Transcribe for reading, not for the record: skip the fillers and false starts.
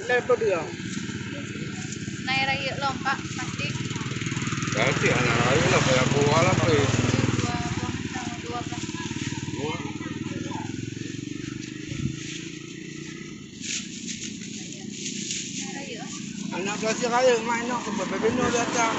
Laptop dia. Naik raya lompat plastik. Berarti anak raya lah bayar buah lah kuih. Dua plastik. Anak plastik raya main nak ke bebeno datang.